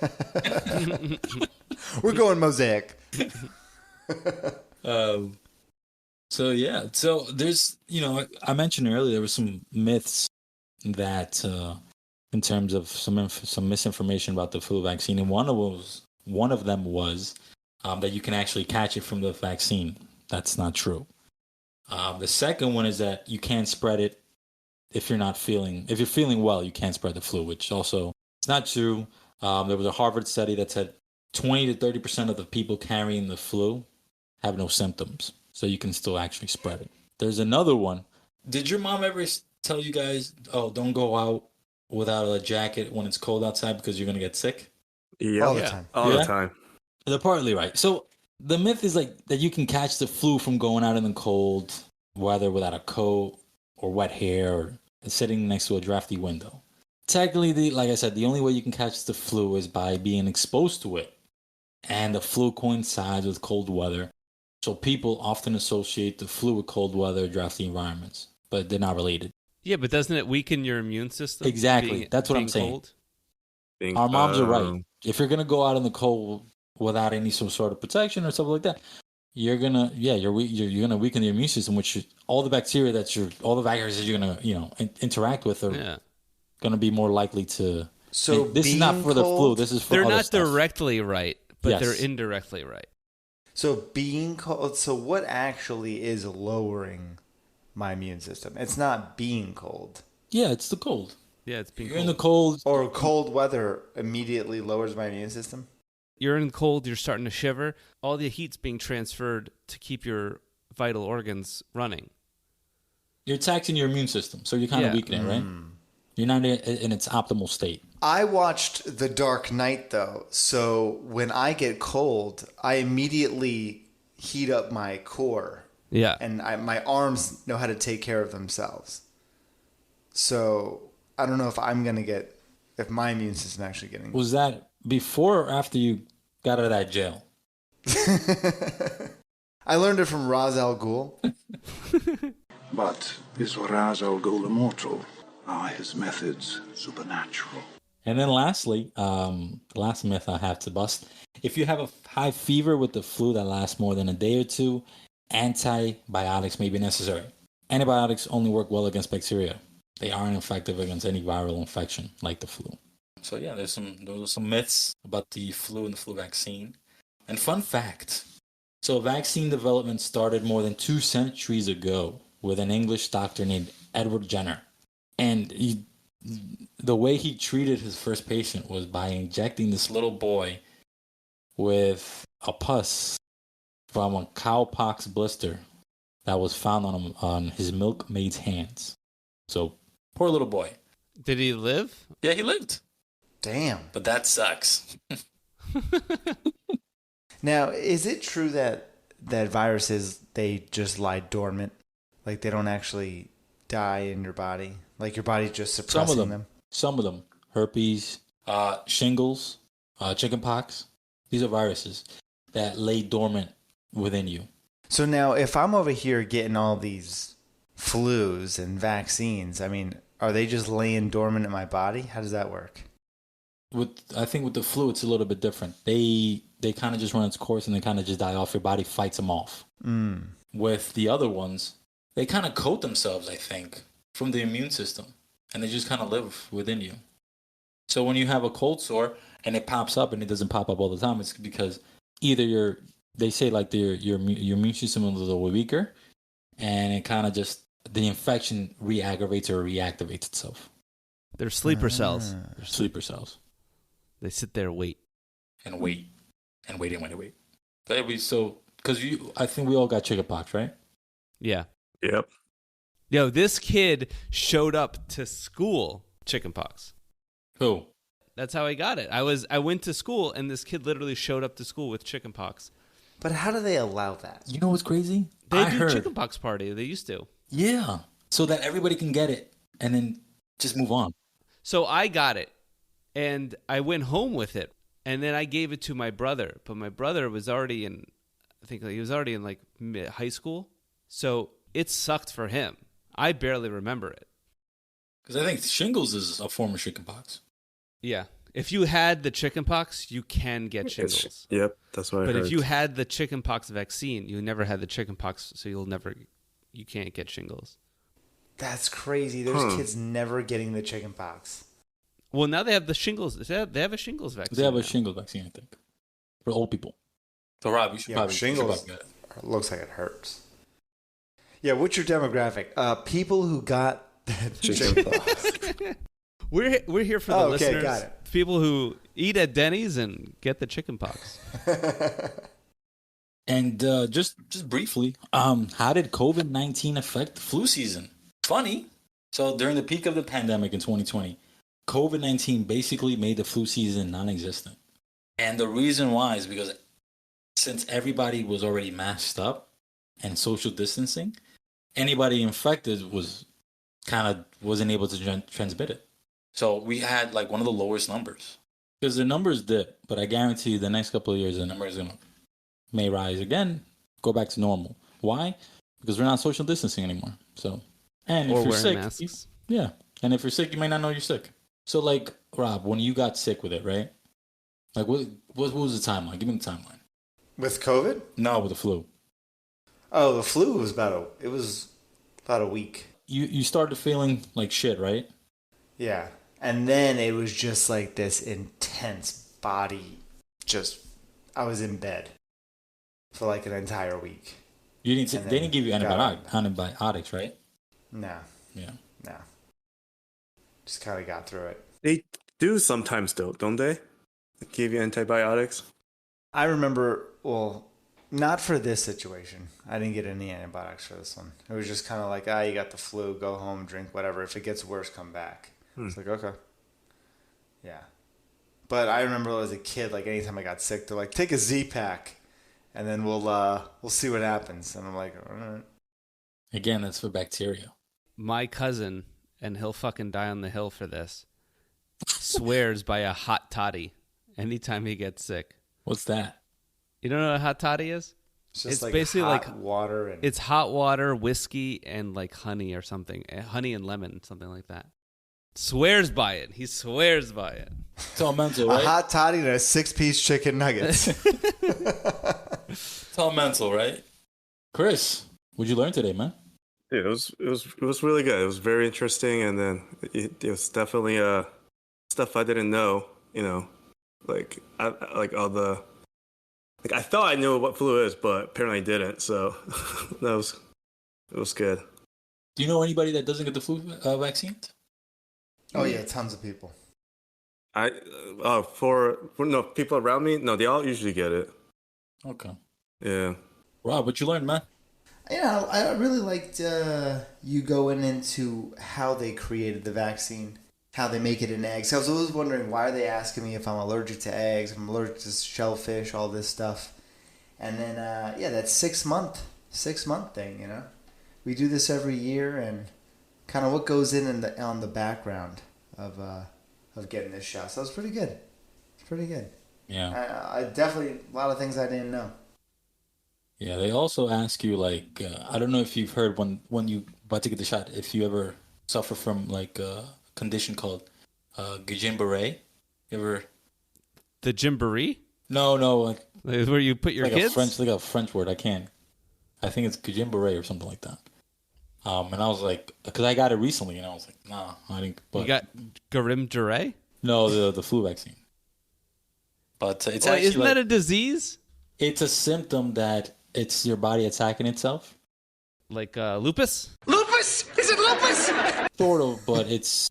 We're going mosaic. So yeah, so there's I mentioned earlier there were some myths that in terms of some misinformation about the flu vaccine, and one of them was that you can actually catch it from the vaccine. That's not true. The second one is that you can't spread it if you're feeling well, you can't spread the flu, which also it's not true. There was a Harvard study that said 20 to 30% of the people carrying the flu have no symptoms, so you can still actually spread it. There's another one. Did your mom ever tell you guys, "Oh, don't go out without a jacket when it's cold outside because you're gonna get sick"? Yep. All the Yeah. time. All Yeah? the time. They're partly right. So the myth is like that you can catch the flu from going out in the cold, whether without a coat or wet hair or sitting next to a drafty window. Technically, like I said, the only way you can catch the flu is by being exposed to it. And the flu coincides with cold weather. So people often associate the flu with cold weather, drafty environments, but they're not related. Yeah, but doesn't it weaken your immune system? Exactly. That's what I'm being saying. cold? Our moms are right. If you're gonna go out in the cold without any some sort of protection or something like that, you're gonna you're gonna weaken your immune system, which all the bacteria all the viruses you're gonna interact with are Yeah. gonna be more likely to. So and this is not being for the flu. cold- This is for They're other not stuff. directly right, but Yes. they're indirectly right. So being cold. So what actually is lowering my immune system? It's not being cold. Yeah, it's the cold. Yeah, it's being You're cold. in the cold. Or cold weather immediately lowers my immune system. You're in cold, you're starting to shiver. All the heat's being transferred to keep your vital organs running. You're taxing your immune system, so you're kind of Yeah. weakening it, right? You're not in its optimal state. I watched The Dark Knight though, so when I get cold, I immediately heat up my core, Yeah. and my arms know how to take care of themselves. So I don't know if my immune system actually getting. Was that before or after you got out of that jail? I learned it from Ra's al Ghul. But is Raz Al Ghul immortal? Are his methods supernatural? And then lastly, last myth I have to bust. If you have a high fever with the flu that lasts more than a day or two, antibiotics may be necessary. Antibiotics only work well against bacteria. They aren't effective against any viral infection like the flu. So yeah, those are some myths about the flu and the flu vaccine. And fun fact, so vaccine development started more than 2 centuries ago with an English doctor named Edward Jenner. And the way he treated his first patient was by injecting this little boy with a pus from a cowpox blister that was found on his milkmaid's hands. So, poor little boy. Did he live? Yeah, he lived. Damn. But that sucks. Now, is it true that viruses, they just lie dormant? Like they don't actually die in your body? Like your body's just suppressing them? Some of them. Herpes, shingles, chickenpox. These are viruses that lay dormant within you. So now, if I'm over here getting all these flus and vaccines, I mean, are they just laying dormant in my body? How does that work? I think with the flu, it's a little bit different. They kind of just run its course and they kind of just die off. Your body fights them off. With the other ones, they kind of coat themselves, I think, from the immune system. And they just kind of live within you. So when you have a cold sore and it pops up and it doesn't pop up all the time, it's because either they say like your immune system is a little weaker and it kind of just, the infection re-aggravates or reactivates itself. They're sleeper cells. Sleeper cells. They sit there and wait. And wait. And wait and wait and wait. Because I think we all got chickenpox, right? Yeah. Yep. Yo, this kid showed up to school chickenpox. Who? That's how I got it. I went to school and this kid literally showed up to school with chickenpox. But how do they allow that? You know what's crazy? They do chickenpox party. They used to. Yeah. So that everybody can get it and then just move on. So I got it and I went home with it and then I gave it to my brother. But my brother was already in like high school. So it sucked for him. I barely remember it. Because I think shingles is a form of chickenpox. Yeah. If you had the chickenpox, you can get shingles. Yep, that's what I heard. But if you had the chickenpox vaccine, you never had the chickenpox, so you can't get shingles. That's crazy. There's kids never getting the chickenpox. Well, now they have the shingles. They have a shingles vaccine. They have a now. shingles vaccine, I think, for old people. So Rob, you should probably shingles. get it. It looks like it hurts. Yeah, what's your demographic? People who got chickenpox. We're here for the listeners. Got it. People who eat at Denny's and get the chickenpox. And just briefly, how did COVID-19 affect the flu season? Funny. So during the peak of the pandemic in 2020, COVID-19 basically made the flu season non-existent. And the reason why is because since everybody was already masked up and social distancing, anybody infected wasn't able to transmit it. So we had like one of the lowest numbers. Because the numbers dip, but I guarantee you the next couple of years the numbers may rise again, go back to normal. Why? Because we're not social distancing anymore. So, and if Or you're wearing sick, masks. yeah. And if you're sick, you may not know you're sick. So, like Rob, when you got sick with it, right? Like, what was the timeline? Give me the timeline. With COVID? No, with the flu. Oh, the flu was about a week. You started feeling like shit, right? Yeah. And then it was just like this intense body. I was in bed for like an entire week. They didn't give you antibiotics, right? No. Yeah. No. Just kind of got through it. They do sometimes, though, don't they? They give you antibiotics. I remember, well, not for this situation. I didn't get any antibiotics for this one. It was just kind of like, you got the flu, go home, drink whatever. If it gets worse, come back. It's like, okay. Yeah. But I remember as a kid, like anytime I got sick, they're like, take a Z-Pack, and then we'll see what happens. And I'm like, all right. Again, that's for bacteria. My cousin, and he'll fucking die on the hill for this, swears by a hot toddy anytime he gets sick. What's that? You don't know what a hot toddy is? It's just like basically hot like water. And it's hot water, whiskey, and like honey or something. Honey and lemon, something like that. Swears by it. He swears by it. It's all mental, right? a hot toddy and a 6-piece chicken nuggets. It's all mental, right? Chris, what'd you learn today, man? Yeah, it was really good. It was very interesting, and then it was definitely stuff I didn't know. You know, like I thought I knew what flu is, but apparently I didn't. So it was good. Do you know anybody that doesn't get the flu vaccine? Oh yeah, tons of people. For people around me, no, they all usually get it. Okay. Yeah. Rob, what you learned, man? Yeah, I really liked you going into how they created the vaccine, how they make it in eggs. I was always wondering, why are they asking me if I'm allergic to eggs, if I'm allergic to shellfish, all this stuff. And then, that 6 month thing, you know. We do this every year, and kind of what goes on the background of getting this shot. So it's pretty good. It's pretty good. Yeah. I definitely, a lot of things I didn't know. Yeah, they also ask you, like, I don't know if you've heard when you about to get the shot, if you ever suffer from, like, a condition called Guillain-Barré. You ever... The Gymboree? No. Like where you put your kids? A French word. I think it's Guillain-Barré or something like that. And I was like, because I got it recently, and I was like, nah, I didn't. But, You got Guillain-Barré? No, the flu vaccine. But it's actually isn't that a disease? It's a symptom that it's your body attacking itself. Like lupus? Lupus? Is it lupus? Sort of, but it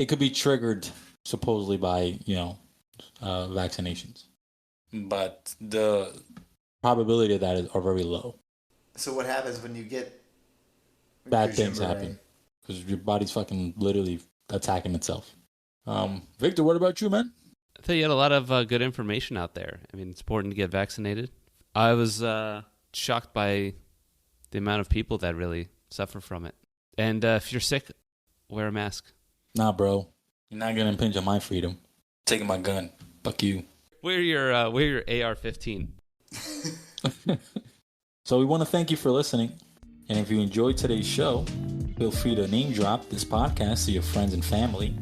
could be triggered supposedly by, vaccinations. But the probability of that are very low. So what happens when you get bad things happen? Because your body's fucking literally attacking itself. Victor, what about you, man? I thought you had a lot of good information out there. I mean, it's important to get vaccinated. I was shocked by the amount of people that really suffer from it. And if you're sick, wear a mask. Nah, bro. You're not going to impinge on my freedom. Taking my gun. Fuck you. Wear your AR-15. So we want to thank you for listening. And if you enjoyed today's show, feel free to name drop this podcast to your friends and family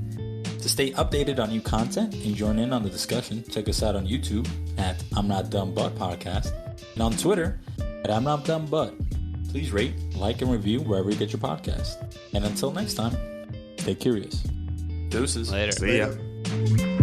to To stay updated on new content and join in on the discussion, check us out on YouTube at I'm Not Dumb But Podcast and on Twitter at I'm Not Dumb But. Please rate, like, and review wherever you get your podcast. And until next time, stay curious. Deuces. Later. See ya.